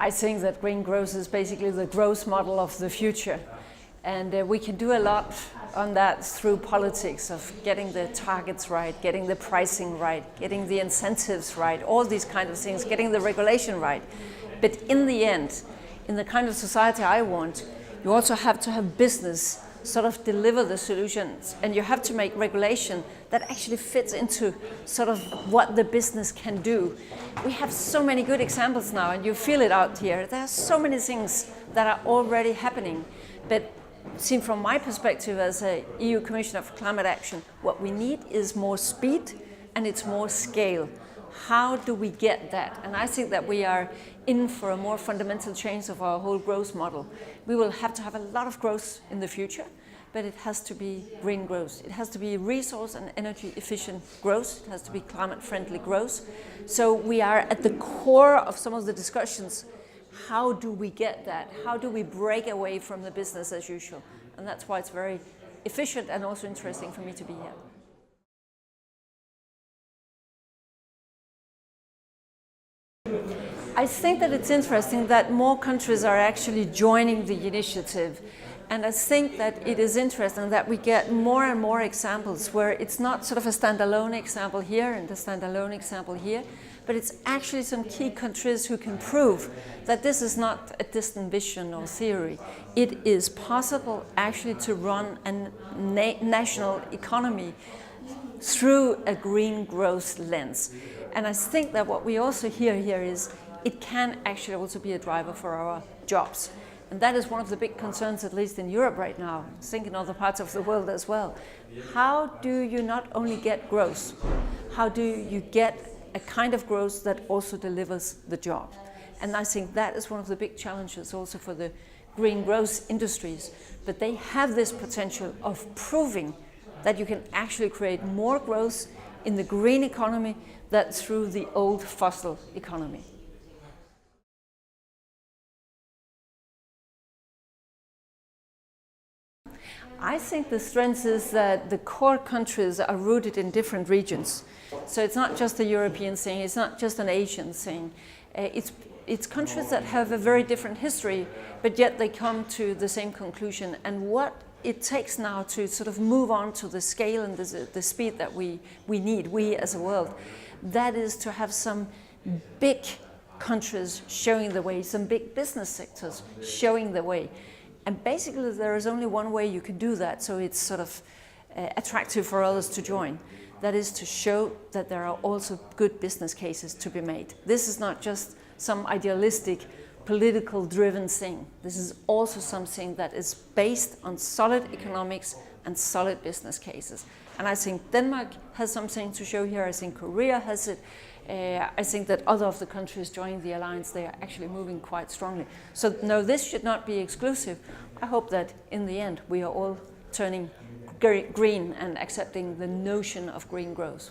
I think that green growth is basically the growth model of the future. And we can do a lot on that through politics of getting the targets right, getting the pricing right, getting the incentives right, all these kind of things, getting the regulation right. But in the end, in the kind of society I want, you also have to have business sort of deliver the solutions, and you have to make regulation that actually fits into sort of what the business can do. We have so many good examples now, and you feel it out here. There are so many things that are already happening, but seen from my perspective as a EU Commissioner for Climate Action, what we need is more speed and it's more scale. How do we get that? And I think that we are in for a more fundamental change of our whole growth model. We will have to have a lot of growth in the future, but it has to be green growth. It has to be resource and energy efficient growth. It has to be climate friendly growth. So we are at the core of some of the discussions. How do we get that? How do we break away from the business as usual? And that's why it's very efficient and also interesting for me to be here. I think that it's interesting that more countries are actually joining the initiative. And I think that it is interesting that we get more and more examples where it's not sort of a standalone example here and a standalone example here, but it's actually some key countries who can prove that this is not a distant vision or theory. It is possible actually to run a national economy through a green growth lens. And I think that what we also hear here is it can actually also be a driver for our jobs. And that is one of the big concerns, at least in Europe right now, I think in other parts of the world as well. How do you not only get growth, how do you get a kind of growth that also delivers the job? And I think that is one of the big challenges also for the green growth industries. But they have this potential of proving that you can actually create more growth in the green economy than through the old fossil economy. I think the strength is that the core countries are rooted in different regions. So it's not just a European thing, it's not just an Asian thing. It's countries that have a very different history, but yet they come to the same conclusion. And what it takes now to sort of move on to the scale and the speed that we need, we as a world, that is to have some big countries showing the way, some big business sectors showing the way. And basically there is only one way you can do that, so it's sort of attractive for others to join. That is to show that there are also good business cases to be made. This is not just some idealistic, political driven thing. This is also something that is based on solid economics and solid business cases. And I think Denmark has something to show here. I think Korea has it. I think that other of the countries joining the alliance, they are actually moving quite strongly. So no, this should not be exclusive. I hope that in the end we are all turning green and accepting the notion of green growth.